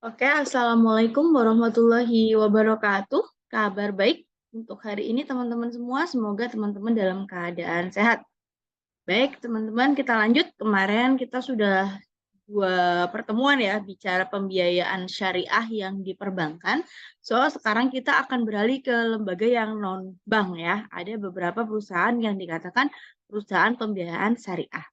Oke, Assalamualaikum warahmatullahi wabarakatuh. Kabar baik untuk hari ini teman-teman semua. Semoga teman-teman dalam keadaan sehat. Baik, teman-teman, kita lanjut. Kemarin kita sudah dua pertemuan ya, bicara pembiayaan syariah yang di perbankan. Sekarang kita akan beralih ke lembaga yang non-bank ya. Ada beberapa perusahaan yang dikatakan perusahaan pembiayaan syariah.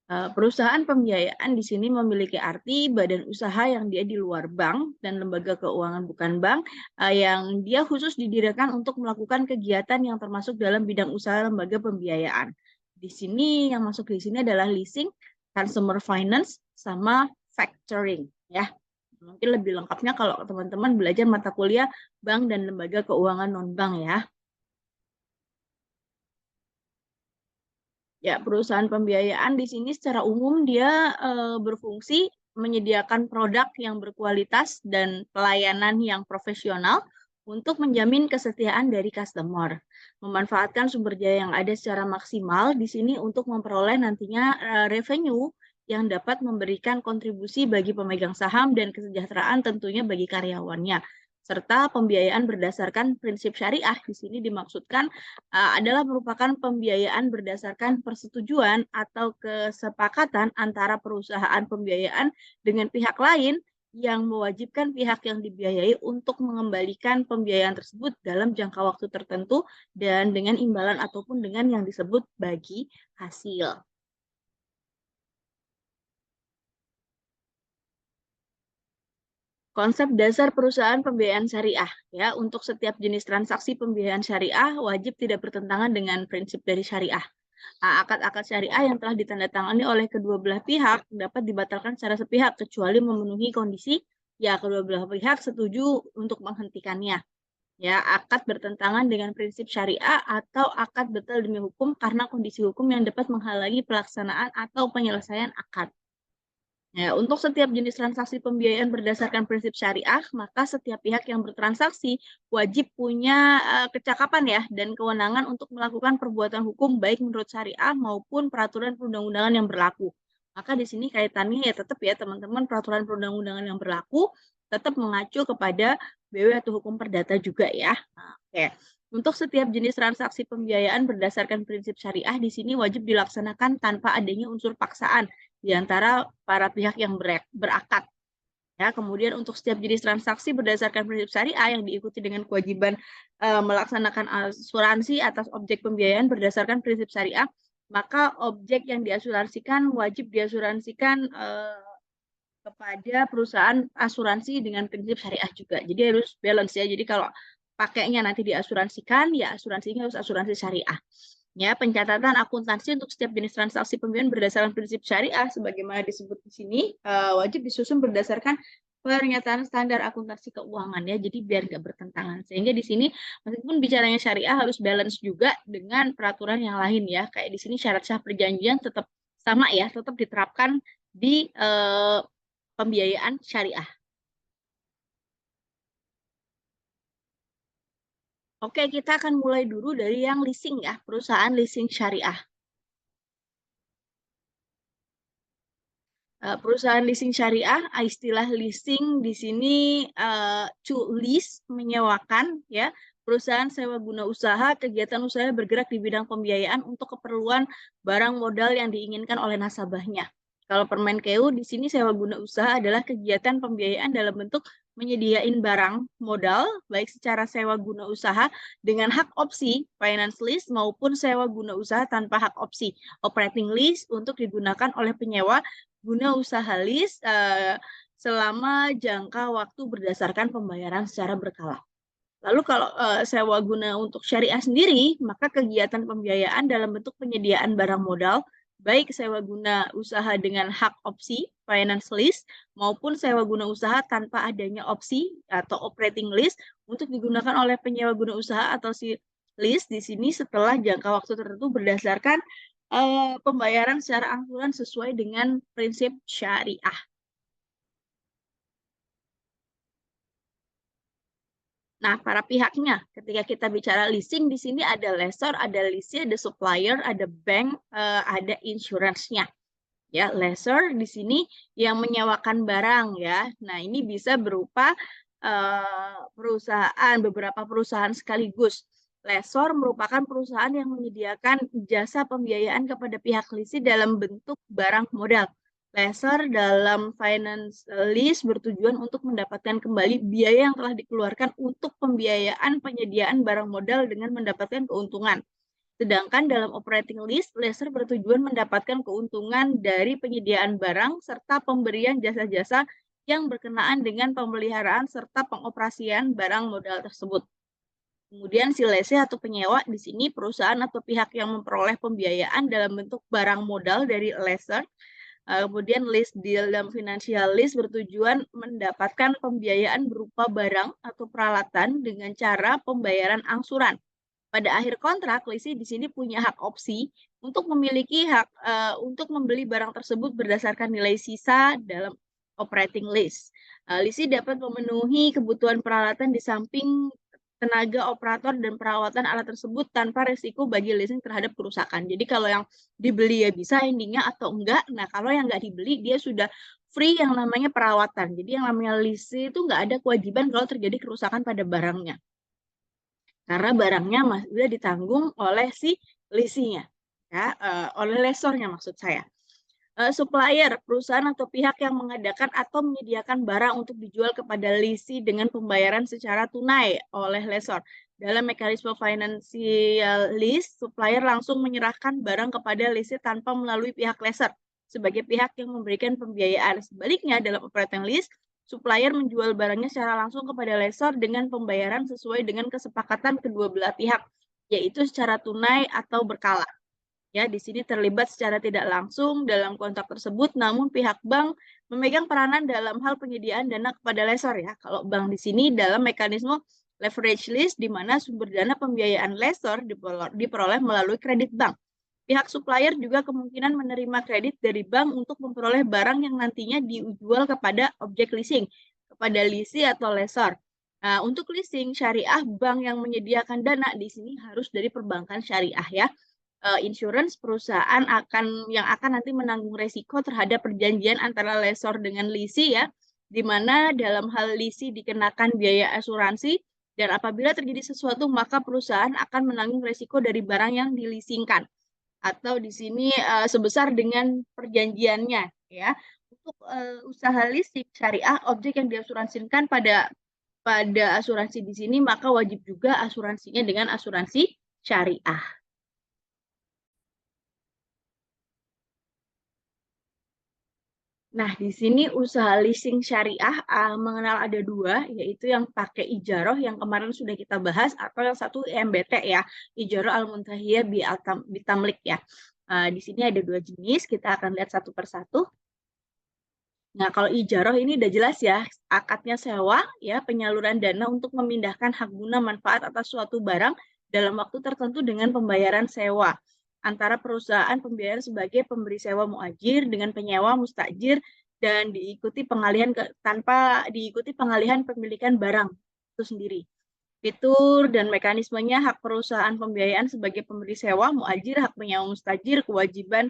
Perusahaan pembiayaan di sini memiliki arti badan usaha yang dia di luar bank dan lembaga keuangan bukan bank, yang dia khusus didirikan untuk melakukan kegiatan yang termasuk dalam bidang usaha lembaga pembiayaan. Di sini yang masuk di sini adalah leasing, consumer finance, sama factoring ya. Mungkin lebih lengkapnya kalau teman-teman belajar mata kuliah bank dan lembaga keuangan non-bank ya. Ya, perusahaan pembiayaan di sini secara umum dia berfungsi menyediakan produk yang berkualitas dan pelayanan yang profesional untuk menjamin kesetiaan dari customer. Memanfaatkan sumber daya yang ada secara maksimal di sini untuk memperoleh nantinya revenue yang dapat memberikan kontribusi bagi pemegang saham dan kesejahteraan tentunya bagi karyawannya. Serta pembiayaan berdasarkan prinsip syariah di sini dimaksudkan adalah merupakan pembiayaan berdasarkan persetujuan atau kesepakatan antara perusahaan pembiayaan dengan pihak lain yang mewajibkan pihak yang dibiayai untuk mengembalikan pembiayaan tersebut dalam jangka waktu tertentu dan dengan imbalan ataupun dengan yang disebut bagi hasil. Konsep dasar perusahaan pembiayaan syariah ya, untuk setiap jenis transaksi pembiayaan syariah wajib tidak bertentangan dengan prinsip dari syariah. Akad-akad syariah yang telah ditandatangani oleh kedua belah pihak dapat dibatalkan secara sepihak kecuali memenuhi kondisi ya kedua belah pihak setuju untuk menghentikannya. Ya, akad bertentangan dengan prinsip syariah atau akad batal demi hukum karena kondisi hukum yang dapat menghalangi pelaksanaan atau penyelesaian akad. Ya, untuk setiap jenis transaksi pembiayaan berdasarkan prinsip syariah, maka setiap pihak yang bertransaksi wajib punya kecakapan ya dan kewenangan untuk melakukan perbuatan hukum baik menurut syariah maupun peraturan perundang-undangan yang berlaku. Maka di sini kaitannya ya tetap ya teman-teman, peraturan perundang-undangan yang berlaku tetap mengacu kepada BW atau hukum perdata juga ya. Nah, oke. Untuk setiap jenis transaksi pembiayaan berdasarkan prinsip syariah di sini wajib dilaksanakan tanpa adanya unsur paksaan di antara para pihak yang berakad. Ya, kemudian untuk setiap jenis transaksi berdasarkan prinsip syariah yang diikuti dengan kewajiban melaksanakan asuransi atas objek pembiayaan berdasarkan prinsip syariah, maka objek yang diasuransikan wajib diasuransikan kepada perusahaan asuransi dengan prinsip syariah juga. Jadi harus balance ya. Jadi kalau pakainya nanti diasuransikan, ya asuransinya harus asuransi syariah. Ya, pencatatan akuntansi untuk setiap jenis transaksi pembiayaan berdasarkan prinsip syariah sebagaimana disebut di sini wajib disusun berdasarkan pernyataan standar akuntansi keuangan ya. Jadi biar nggak bertentangan. Sehingga di sini meskipun bicaranya syariah harus balance juga dengan peraturan yang lain ya. Kayak di sini syarat sah perjanjian tetap sama ya, tetap diterapkan di pembiayaan syariah. Oke, kita akan mulai dulu dari yang leasing ya, perusahaan leasing syariah. Perusahaan leasing syariah, istilah leasing di sini to lease, menyewakan ya, perusahaan sewa guna usaha, kegiatan usaha bergerak di bidang pembiayaan untuk keperluan barang modal yang diinginkan oleh nasabahnya. Kalau Permenkeu di sini sewa guna usaha adalah kegiatan pembiayaan dalam bentuk menyediain barang modal baik secara sewa guna usaha dengan hak opsi finance lease maupun sewa guna usaha tanpa hak opsi operating lease untuk digunakan oleh penyewa guna usaha lease selama jangka waktu berdasarkan pembayaran secara berkala. Lalu kalau sewa guna untuk syariah sendiri, maka kegiatan pembiayaan dalam bentuk penyediaan barang modal, baik sewa guna usaha dengan hak opsi, finance lease, maupun sewa guna usaha tanpa adanya opsi atau operating lease untuk digunakan oleh penyewa guna usaha atau si lease di sini setelah jangka waktu tertentu berdasarkan pembayaran secara angsuran sesuai dengan prinsip syariah. Nah, para pihaknya, ketika kita bicara leasing, di sini ada lessor, ada leasing, ada supplier, ada bank, ada insurance-nya. Ya, lessor di sini yang menyewakan barang ya. Nah, ini bisa berupa beberapa perusahaan sekaligus. Lessor merupakan perusahaan yang menyediakan jasa pembiayaan kepada pihak lisi dalam bentuk barang modal. Lessor dalam finance lease bertujuan untuk mendapatkan kembali biaya yang telah dikeluarkan untuk pembiayaan penyediaan barang modal dengan mendapatkan keuntungan. Sedangkan dalam operating lease, lessor bertujuan mendapatkan keuntungan dari penyediaan barang serta pemberian jasa-jasa yang berkenaan dengan pemeliharaan serta pengoperasian barang modal tersebut. Kemudian si lessee atau penyewa di sini perusahaan atau pihak yang memperoleh pembiayaan dalam bentuk barang modal dari lessor. Kemudian lease deal dan financial lease bertujuan mendapatkan pembiayaan berupa barang atau peralatan dengan cara pembayaran angsuran. Pada akhir kontrak, lisi di sini punya hak opsi untuk memiliki hak untuk membeli barang tersebut berdasarkan nilai sisa dalam operating lease. Lisi dapat memenuhi kebutuhan peralatan di samping tenaga operator dan perawatan alat tersebut tanpa resiko bagi leasing terhadap kerusakan. Jadi kalau yang dibeli ya bisa endingnya atau enggak. Nah kalau yang enggak dibeli dia sudah free yang namanya perawatan. Jadi yang namanya leasing itu enggak ada kewajiban kalau terjadi kerusakan pada barangnya. Karena barangnya sudah ditanggung oleh si lisinya, ya, oleh lessornya maksud saya. Supplier, perusahaan atau pihak yang mengadakan atau menyediakan barang untuk dijual kepada lisi dengan pembayaran secara tunai oleh lessor. Dalam mekanisme financial lease, supplier langsung menyerahkan barang kepada lisi tanpa melalui pihak lessor sebagai pihak yang memberikan pembiayaan. Sebaliknya, dalam operating lease, supplier menjual barangnya secara langsung kepada lessor dengan pembayaran sesuai dengan kesepakatan kedua belah pihak, yaitu secara tunai atau berkala. Ya, di sini terlibat secara tidak langsung dalam kontrak tersebut, namun pihak bank memegang peranan dalam hal penyediaan dana kepada lessor ya. Kalau bank di sini dalam mekanisme leverage lease di mana sumber dana pembiayaan lessor diperoleh melalui kredit bank. Pihak supplier juga kemungkinan menerima kredit dari bank untuk memperoleh barang yang nantinya dijual kepada objek leasing, kepada lisi atau lessor. Nah, untuk leasing syariah, bank yang menyediakan dana di sini harus dari perbankan syariah ya. Insurance perusahaan yang akan nanti menanggung resiko terhadap perjanjian antara lessor dengan lisi ya, di mana dalam hal lisi dikenakan biaya asuransi dan apabila terjadi sesuatu maka perusahaan akan menanggung resiko dari barang yang dileasingkan atau di sini sebesar dengan perjanjiannya ya. Untuk usaha leasing syariah, objek yang diasuransikan pada asuransi di sini maka wajib juga asuransinya dengan asuransi syariah. Nah, di sini usaha leasing syariah mengenal ada dua, yaitu yang pakai ijaroh yang kemarin sudah kita bahas, atau yang satu IMBT ya, ijaroh al-muntahiyah bitamlik ya. Di sini ada dua jenis, kita akan lihat satu persatu. Nah, kalau ijaroh ini udah jelas ya, akadnya sewa, ya penyaluran dana untuk memindahkan hak guna manfaat atas suatu barang dalam waktu tertentu dengan pembayaran sewa antara perusahaan pembiayaan sebagai pemberi sewa muajir dengan penyewa mustajir dan tanpa diikuti pengalihan pemilikan barang itu sendiri. Fitur dan mekanismenya hak perusahaan pembiayaan sebagai pemberi sewa muajir, hak penyewa mustajir, kewajiban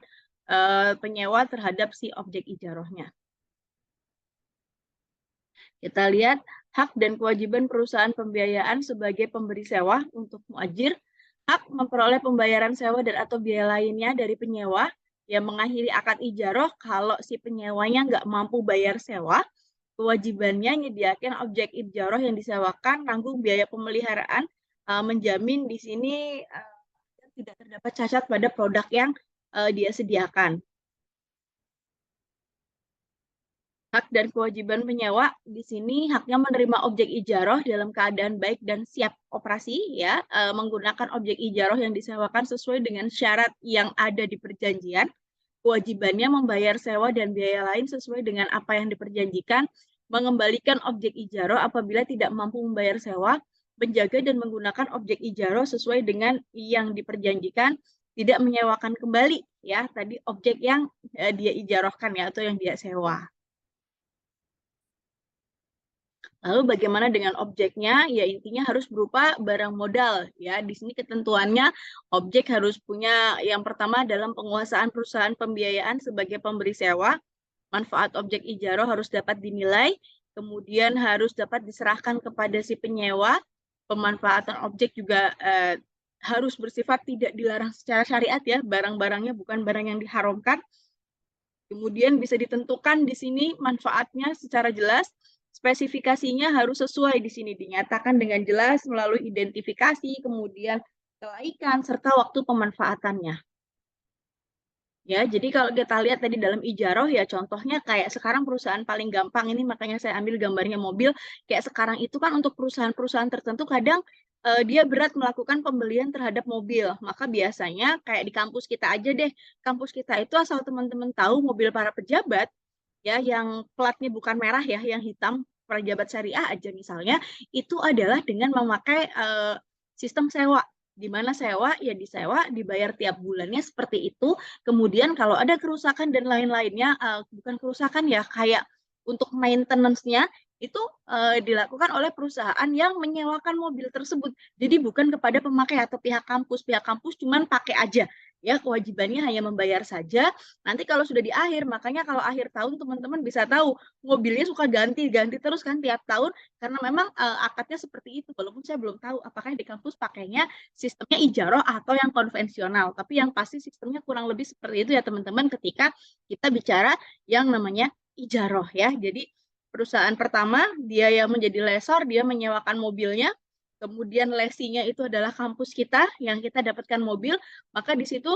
penyewa terhadap si objek ijarohnya. Kita lihat hak dan kewajiban perusahaan pembiayaan sebagai pemberi sewa untuk muajir, hak memperoleh pembayaran sewa dan atau biaya lainnya dari penyewa yang mengakhiri akad ijaroh kalau si penyewanya nggak mampu bayar sewa, kewajibannya menyediakan objek ijaroh yang disewakan, tanggung biaya pemeliharaan, menjamin di sini tidak terdapat cacat pada produk yang dia sediakan. Hak dan kewajiban penyewa di sini haknya menerima objek ijaroh dalam keadaan baik dan siap operasi ya, menggunakan objek ijaroh yang disewakan sesuai dengan syarat yang ada di perjanjian. Kewajibannya membayar sewa dan biaya lain sesuai dengan apa yang diperjanjikan, mengembalikan objek ijaroh apabila tidak mampu membayar sewa, menjaga dan menggunakan objek ijaroh sesuai dengan yang diperjanjikan, tidak menyewakan kembali ya tadi objek yang dia ijarohkan ya atau yang dia sewa. Lalu bagaimana dengan objeknya? Ya intinya harus berupa barang modal ya. Di sini ketentuannya objek harus punya yang pertama dalam penguasaan perusahaan pembiayaan sebagai pemberi sewa, manfaat objek ijaroh harus dapat dinilai, kemudian harus dapat diserahkan kepada si penyewa, pemanfaatan objek juga harus bersifat tidak dilarang secara syariat ya, barang-barangnya bukan barang yang diharamkan. Kemudian bisa ditentukan di sini manfaatnya secara jelas, spesifikasinya harus sesuai di sini dinyatakan dengan jelas melalui identifikasi, kemudian kelaikan serta waktu pemanfaatannya. Ya, jadi kalau kita lihat tadi dalam ijaroh ya contohnya kayak sekarang perusahaan paling gampang ini makanya saya ambil gambarnya mobil kayak sekarang itu kan untuk perusahaan-perusahaan tertentu kadang dia berat melakukan pembelian terhadap mobil. Maka biasanya kayak di kampus kita aja deh. Kampus kita itu asal teman-teman tahu mobil para pejabat ya yang platnya bukan merah ya, yang hitam pejabat syariah aja misalnya itu adalah dengan memakai sistem sewa di mana sewa ya disewa dibayar tiap bulannya seperti itu. Kemudian kalau ada kerusakan dan lain-lainnya, bukan kerusakan ya, kayak untuk maintenance-nya itu dilakukan oleh perusahaan yang menyewakan mobil tersebut. Jadi bukan kepada pemakai atau pihak kampus. Pihak kampus cuma pakai aja. Ya, kewajibannya hanya membayar saja. Nanti kalau sudah di akhir, makanya kalau akhir tahun teman-teman bisa tahu mobilnya suka ganti-ganti terus kan tiap tahun karena memang akadnya seperti itu. Walaupun saya belum tahu apakah di kampus pakainya sistemnya ijaroh atau yang konvensional. Tapi yang pasti sistemnya kurang lebih seperti itu ya teman-teman ketika kita bicara yang namanya ijaroh ya. Jadi perusahaan pertama dia yang menjadi lesor, dia menyewakan mobilnya. Kemudian lesinya itu adalah kampus kita yang kita dapatkan mobil, maka di situ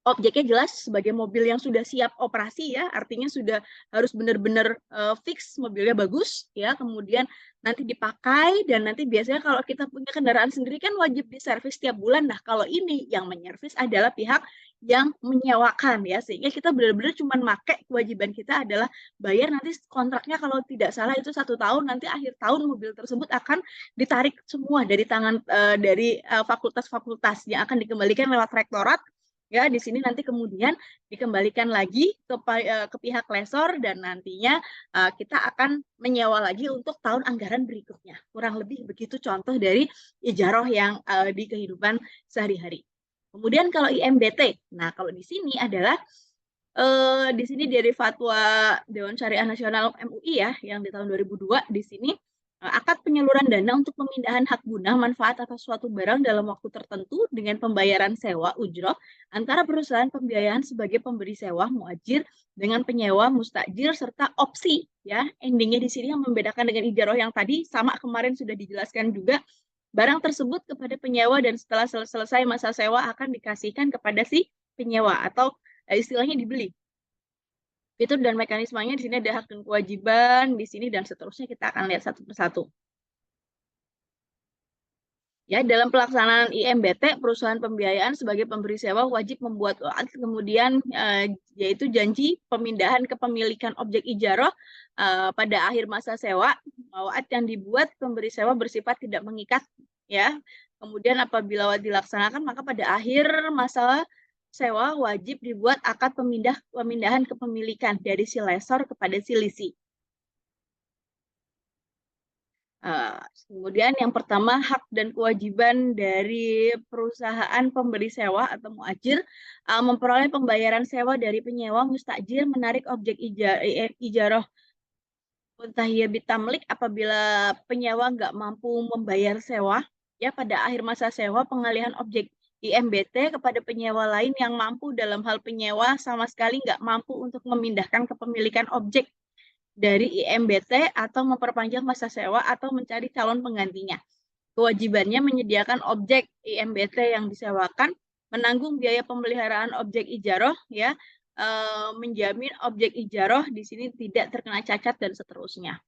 objeknya jelas sebagai mobil yang sudah siap operasi ya, artinya sudah harus benar-benar fix mobilnya bagus ya, kemudian nanti dipakai dan nanti biasanya kalau kita punya kendaraan sendiri kan wajib diservis tiap bulan. Nah, kalau ini yang menyervis adalah pihak yang menyewakan ya, sehingga kita benar-benar cuma pakai kewajiban kita adalah bayar nanti kontraknya kalau tidak salah itu 1 tahun, nanti akhir tahun mobil tersebut akan ditarik semua dari tangan dari fakultas-fakultas yang akan dikembalikan lewat rektorat. Ya, di sini nanti kemudian dikembalikan lagi ke pihak lesor dan nantinya kita akan menyewa lagi untuk tahun anggaran berikutnya. Kurang lebih begitu contoh dari ijaroh yang di kehidupan sehari-hari. Kemudian kalau IMBT, nah kalau di sini adalah di sini dari Fatwa Dewan Syariah Nasional MUI ya, yang di tahun 2002 di sini akad penyaluran dana untuk pemindahan hak guna manfaat atas suatu barang dalam waktu tertentu dengan pembayaran sewa ujroh antara perusahaan pembiayaan sebagai pemberi sewa muajir dengan penyewa mustajir serta opsi ya. Endingnya di sini yang membedakan dengan ijaroh yang tadi sama kemarin sudah dijelaskan juga, barang tersebut kepada penyewa dan setelah selesai masa sewa akan dikasihkan kepada si penyewa atau istilahnya dibeli. Fitur dan mekanismenya di sini ada hak dan kewajiban di sini dan seterusnya kita akan lihat satu persatu. Ya, dalam pelaksanaan IMBT, perusahaan pembiayaan sebagai pemberi sewa wajib membuat wa'ad kemudian yaitu janji pemindahan kepemilikan objek ijaroh pada akhir masa sewa. Wa'ad yang dibuat pemberi sewa bersifat tidak mengikat ya. Kemudian apabila dilaksanakan maka pada akhir masa sewa wajib dibuat akad pemindahan kepemilikan dari si lesor kepada si lisi. Kemudian yang pertama hak dan kewajiban dari perusahaan pemberi sewa atau muajir memperoleh pembayaran sewa dari penyewa mustajir menarik objek ijaroh muntahiyah bitamlik apabila penyewa nggak mampu membayar sewa ya pada akhir masa sewa pengalihan objek IMBT kepada penyewa lain yang mampu dalam hal penyewa sama sekali nggak mampu untuk memindahkan kepemilikan objek dari IMBT atau memperpanjang masa sewa atau mencari calon penggantinya. Kewajibannya menyediakan objek IMBT yang disewakan, menanggung biaya pemeliharaan objek ijaroh, ya, menjamin objek ijaroh di sini tidak terkena cacat dan seterusnya.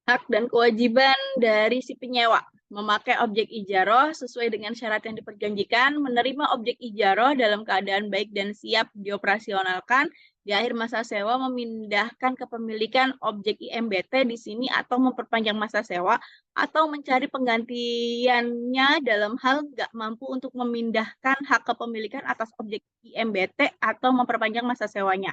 Hak dan kewajiban dari si penyewa memakai objek ijaroh sesuai dengan syarat yang diperjanjikan, menerima objek ijaroh dalam keadaan baik dan siap dioperasionalkan, di akhir masa sewa memindahkan kepemilikan objek IMBT di sini atau memperpanjang masa sewa atau mencari penggantiannya dalam hal nggak mampu untuk memindahkan hak kepemilikan atas objek IMBT atau memperpanjang masa sewanya.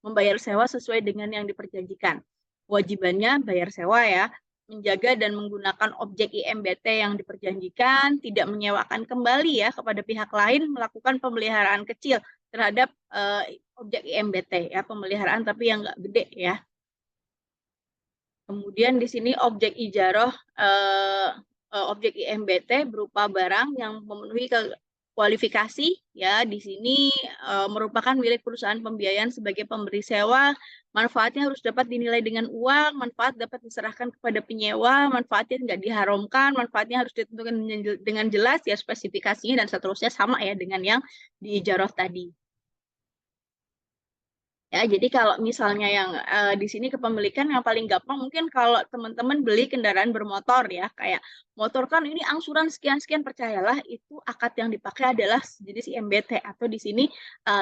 membayar sewa sesuai dengan yang diperjanjikan. Kewajibannya bayar sewa ya, menjaga dan menggunakan objek IMBT yang diperjanjikan, tidak menyewakan kembali ya kepada pihak lain, melakukan pemeliharaan kecil terhadap objek IMBT ya, pemeliharaan tapi yang nggak gede ya. Kemudian di sini objek ijaroh, objek IMBT berupa barang yang memenuhi kualifikasi ya, di sini merupakan milik perusahaan pembiayaan sebagai pemberi sewa. Manfaatnya harus dapat dinilai dengan uang, manfaat dapat diserahkan kepada penyewa, manfaatnya nggak diharamkan, manfaatnya harus ditentukan dengan jelas ya, spesifikasinya dan seterusnya sama ya dengan yang di ijaroh tadi. Ya, jadi kalau misalnya yang di sini kepemilikan yang paling gampang mungkin kalau teman-teman beli kendaraan bermotor ya, kayak motor kan ini angsuran sekian-sekian, percayalah itu akad yang dipakai adalah jenis IMBT atau di sini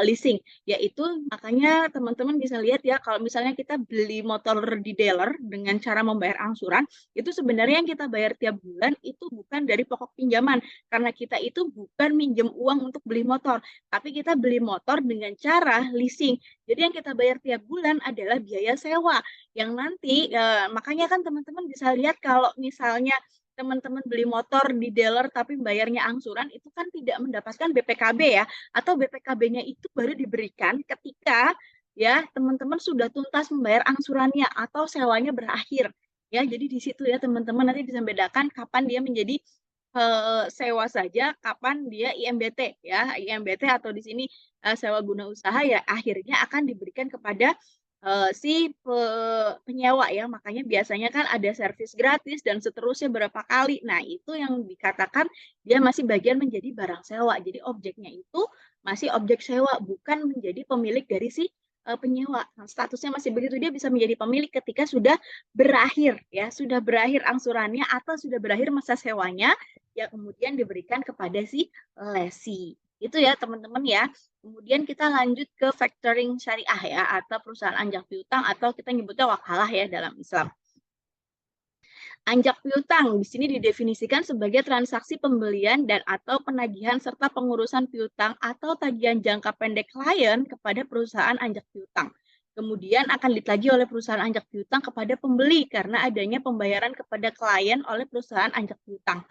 leasing. Yaitu makanya teman-teman bisa lihat ya, kalau misalnya kita beli motor di dealer dengan cara membayar angsuran, itu sebenarnya yang kita bayar tiap bulan itu bukan dari pokok pinjaman, karena kita itu bukan minjem uang untuk beli motor, tapi kita beli motor dengan cara leasing. Jadi yang kita bayar tiap bulan adalah biaya sewa yang nanti makanya kan teman-teman bisa lihat kalau misalnya teman-teman beli motor di dealer tapi bayarnya angsuran itu kan tidak mendapatkan BPKB ya, atau BPKB-nya itu baru diberikan ketika ya teman-teman sudah tuntas membayar angsurannya atau sewanya berakhir ya. Jadi di situ ya teman-teman nanti bisa membedakan kapan dia menjadi sewa saja, kapan dia IMBT ya. IMBT atau di sini sewa guna usaha ya akhirnya akan diberikan kepada si penyewa ya. Makanya biasanya kan ada servis gratis dan seterusnya berapa kali. Nah, itu yang dikatakan dia masih bagian menjadi barang sewa. Jadi objeknya itu masih objek sewa, bukan menjadi pemilik dari si penyewa. Nah, statusnya masih begitu, dia bisa menjadi pemilik ketika sudah berakhir ya, sudah berakhir angsurannya atau sudah berakhir masa sewanya yang kemudian diberikan kepada si lesi. Itu ya teman-teman ya. Kemudian kita lanjut ke factoring syariah ya, atau perusahaan anjak piutang atau kita nyebutnya wakalah ya dalam Islam. Anjak piutang di sini didefinisikan sebagai transaksi pembelian dan atau penagihan serta pengurusan piutang atau tagihan jangka pendek klien kepada perusahaan anjak piutang. Kemudian akan ditagih oleh perusahaan anjak piutang kepada pembeli karena adanya pembayaran kepada klien oleh perusahaan anjak piutang.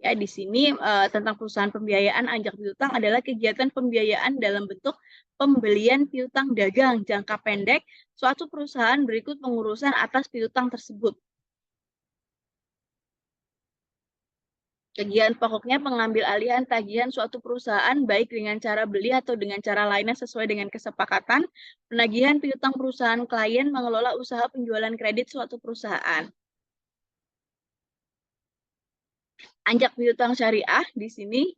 Ya, di sini tentang perusahaan pembiayaan anjak piutang adalah kegiatan pembiayaan dalam bentuk pembelian piutang dagang jangka pendek suatu perusahaan berikut pengurusan atas piutang tersebut. Kegiatan pokoknya pengambil alihan tagihan suatu perusahaan baik dengan cara beli atau dengan cara lainnya sesuai dengan kesepakatan. Penagihan piutang perusahaan klien mengelola usaha penjualan kredit suatu perusahaan. Anjak piutang syariah di sini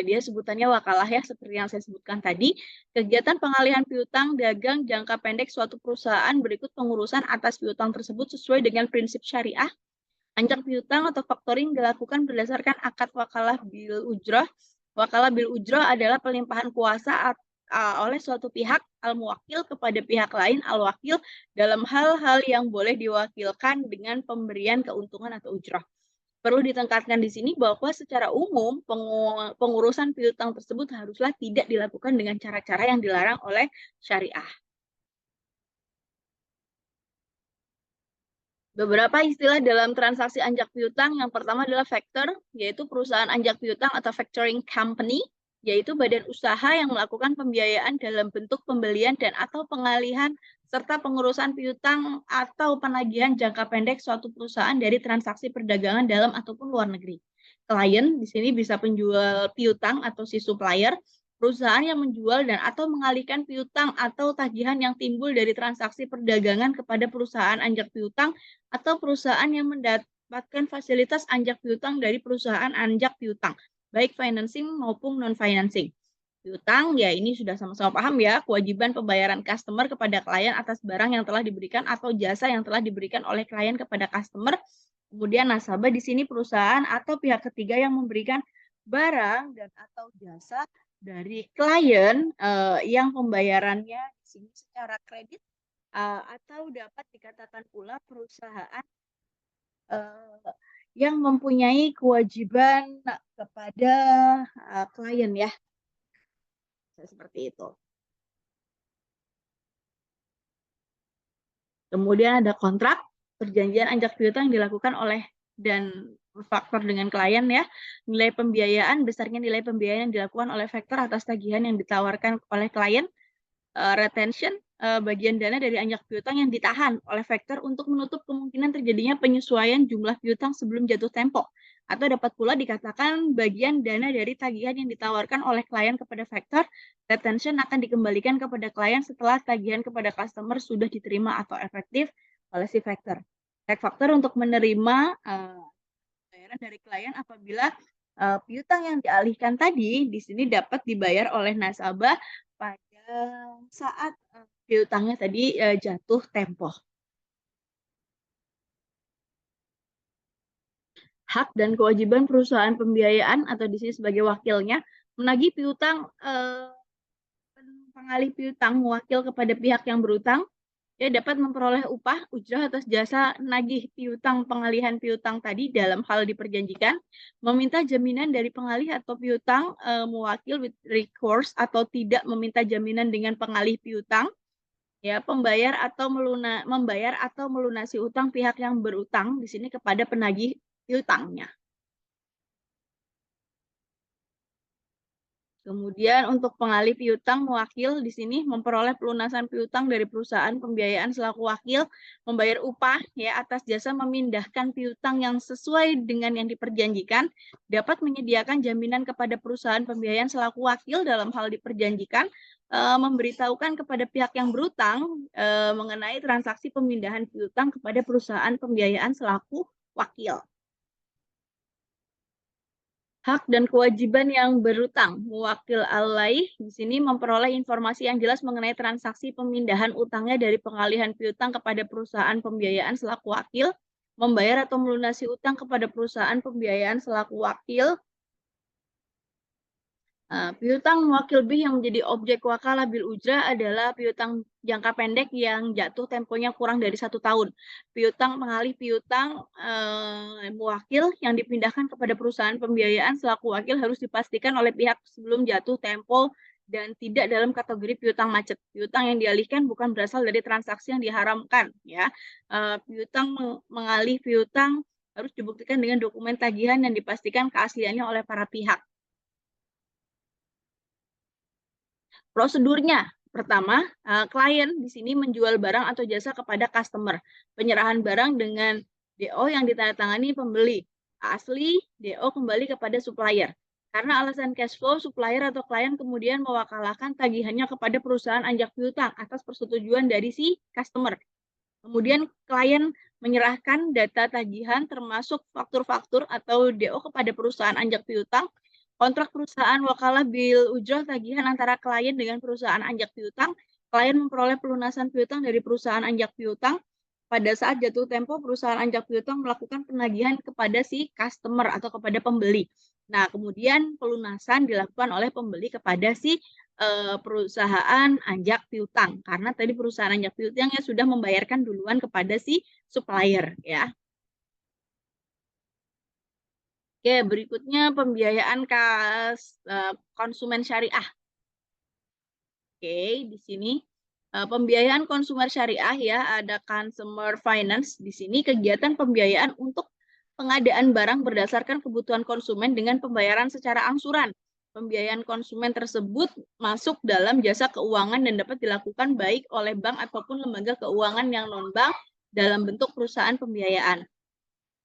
dia sebutannya wakalah ya, seperti yang saya sebutkan tadi. Kegiatan pengalihan piutang dagang jangka pendek suatu perusahaan berikut pengurusan atas piutang tersebut sesuai dengan prinsip syariah. Anjak piutang atau factoring dilakukan berdasarkan akad wakalah bil ujroh. Wakalah bil ujroh adalah pelimpahan kuasa oleh suatu pihak al-muwakil kepada pihak lain al-wakil dalam hal-hal yang boleh diwakilkan dengan pemberian keuntungan atau ujroh. Perlu ditekankan di sini bahwa secara umum pengurusan piutang tersebut haruslah tidak dilakukan dengan cara-cara yang dilarang oleh syariah. Beberapa istilah dalam transaksi anjak piutang, yang pertama adalah factor, yaitu perusahaan anjak piutang atau factoring company, yaitu badan usaha yang melakukan pembiayaan dalam bentuk pembelian dan atau pengalihan serta pengurusan piutang atau penagihan jangka pendek suatu perusahaan dari transaksi perdagangan dalam ataupun luar negeri. Klien di sini bisa penjual piutang atau si supplier, perusahaan yang menjual dan atau mengalihkan piutang atau tagihan yang timbul dari transaksi perdagangan kepada perusahaan anjak piutang atau perusahaan yang mendapatkan fasilitas anjak piutang dari perusahaan anjak piutang, baik financing maupun non-financing. Piutang, ya ini sudah sama-sama paham ya, kewajiban pembayaran customer kepada klien atas barang yang telah diberikan atau jasa yang telah diberikan oleh klien kepada customer. Kemudian nasabah di sini perusahaan atau pihak ketiga yang memberikan barang dan atau jasa dari klien yang pembayarannya di sini secara kredit atau dapat dikatakan pula perusahaan yang mempunyai kewajiban kepada klien ya, seperti itu. Kemudian ada kontrak, perjanjian anjak piutang yang dilakukan oleh dan faktor dengan klien ya. Nilai pembiayaan, besarnya nilai pembiayaan yang dilakukan oleh faktor atas tagihan yang ditawarkan oleh klien. Retention, bagian dana dari anjak piutang yang ditahan oleh faktor untuk menutup kemungkinan terjadinya penyesuaian jumlah piutang sebelum jatuh tempo. Atau dapat pula dikatakan bagian dana dari tagihan yang ditawarkan oleh klien kepada faktor. Retention akan dikembalikan kepada klien setelah tagihan kepada customer sudah diterima atau efektif oleh si faktor. Faktor untuk menerima bayaran dari klien apabila piutang yang dialihkan tadi di sini dapat dibayar oleh nasabah pada saat piutangnya tadi jatuh tempo. Hak dan kewajiban perusahaan pembiayaan atau di sini sebagai wakilnya menagih piutang pengalih piutang mewakil kepada pihak yang berutang ya dapat memperoleh upah ujrah atas jasa nagih piutang pengalihan piutang tadi dalam hal diperjanjikan, meminta jaminan dari pengalih atau piutang mewakil with recourse atau tidak meminta jaminan dengan pengalih piutang, ya membayar atau melunasi utang pihak yang berutang di sini kepada penagih piutangnya. Kemudian untuk pengalih piutang mewakil di sini memperoleh pelunasan piutang dari perusahaan pembiayaan selaku wakil, membayar upah ya atas jasa memindahkan piutang yang sesuai dengan yang diperjanjikan, dapat menyediakan jaminan kepada perusahaan pembiayaan selaku wakil dalam hal diperjanjikan, memberitahukan kepada pihak yang berutang mengenai transaksi pemindahan piutang kepada perusahaan pembiayaan selaku wakil. Hak dan kewajiban yang berutang. Mewakil alai di sini memperoleh informasi yang jelas mengenai transaksi pemindahan utangnya dari pengalihan piutang kepada perusahaan pembiayaan selaku wakil, membayar atau melunasi utang kepada perusahaan pembiayaan selaku wakil. Piutang mewakil B yang menjadi objek wakalah bil ujrah adalah piutang jangka pendek yang jatuh temponya kurang dari 1 tahun. Piutang pengalih piutang mewakil yang dipindahkan kepada perusahaan pembiayaan selaku wakil harus dipastikan oleh pihak sebelum jatuh tempo dan tidak dalam kategori piutang macet. Piutang yang dialihkan bukan berasal dari transaksi yang diharamkan, ya. Piutang mengalih piutang harus dibuktikan dengan dokumen tagihan yang dipastikan keasliannya oleh para pihak. Prosedurnya, pertama, klien di sini menjual barang atau jasa kepada customer. Penyerahan barang dengan DO yang ditandatangani pembeli. Asli, DO kembali kepada supplier. Karena alasan cash flow, supplier atau klien kemudian mewakalahkan tagihannya kepada perusahaan anjak piutang atas persetujuan dari si customer. Kemudian klien menyerahkan data tagihan termasuk faktur-faktur atau DO kepada perusahaan anjak piutang. Kontrak perusahaan wakalah bil ujrah tagihan antara klien dengan perusahaan anjak piutang. Klien memperoleh pelunasan piutang dari perusahaan anjak piutang. Pada saat jatuh tempo, perusahaan anjak piutang melakukan penagihan kepada si customer atau kepada pembeli. Nah, kemudian pelunasan dilakukan oleh pembeli kepada si perusahaan anjak piutang. Karena tadi perusahaan anjak piutang yang sudah membayarkan duluan kepada si supplier, ya. Oke, berikutnya pembiayaan konsumen syariah. Oke, di sini pembiayaan konsumer syariah ya, ada consumer finance. Di sini kegiatan pembiayaan untuk pengadaan barang berdasarkan kebutuhan konsumen dengan pembayaran secara angsuran. Pembiayaan konsumen tersebut masuk dalam jasa keuangan dan dapat dilakukan baik oleh bank ataupun lembaga keuangan yang non-bank dalam bentuk perusahaan pembiayaan.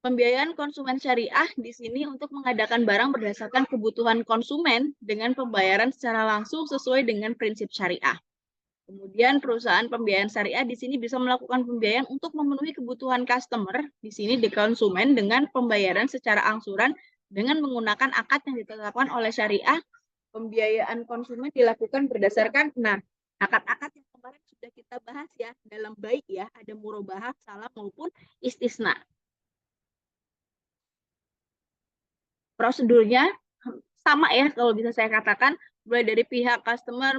Pembiayaan konsumen syariah di sini untuk mengadakan barang berdasarkan kebutuhan konsumen dengan pembayaran secara langsung sesuai dengan prinsip syariah. Kemudian perusahaan pembiayaan syariah di sini bisa melakukan pembiayaan untuk memenuhi kebutuhan customer di sini di konsumen dengan pembayaran secara angsuran dengan menggunakan akad yang ditetapkan oleh syariah. Pembiayaan konsumen dilakukan berdasarkan akad-akad yang kemarin sudah kita bahas ya dalam baik ya, ada murabahah, salam maupun istisna. Prosedurnya sama ya kalau bisa saya katakan, mulai dari pihak customer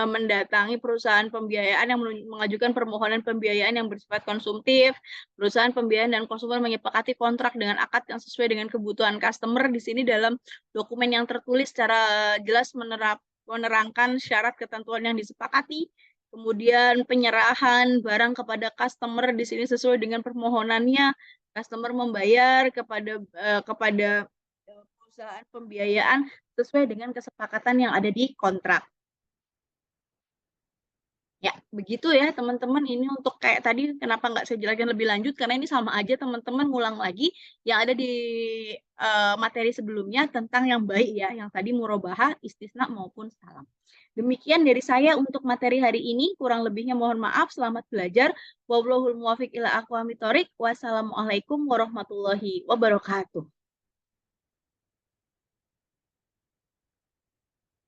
mendatangi perusahaan pembiayaan yang mengajukan permohonan pembiayaan yang bersifat konsumtif, perusahaan pembiayaan dan konsumen menyepakati kontrak dengan akad yang sesuai dengan kebutuhan customer. Di sini dalam dokumen yang tertulis secara jelas menerangkan syarat ketentuan yang disepakati. Kemudian penyerahan barang kepada customer di sini sesuai dengan permohonannya, customer membayar kepada perusahaan pembiayaan sesuai dengan kesepakatan yang ada di kontrak. Ya, begitu ya teman-teman. Ini untuk kayak tadi kenapa nggak saya jelaskan lebih lanjut, karena ini sama aja teman-teman ngulang lagi yang ada di materi sebelumnya tentang yang baik ya, yang tadi murobahah, istisna maupun salam. Demikian dari saya untuk materi hari ini, kurang lebihnya mohon maaf, selamat belajar. Wallahul muwaffiq ila aqwamit thoriq. Wassalamualaikum warahmatullahi wabarakatuh.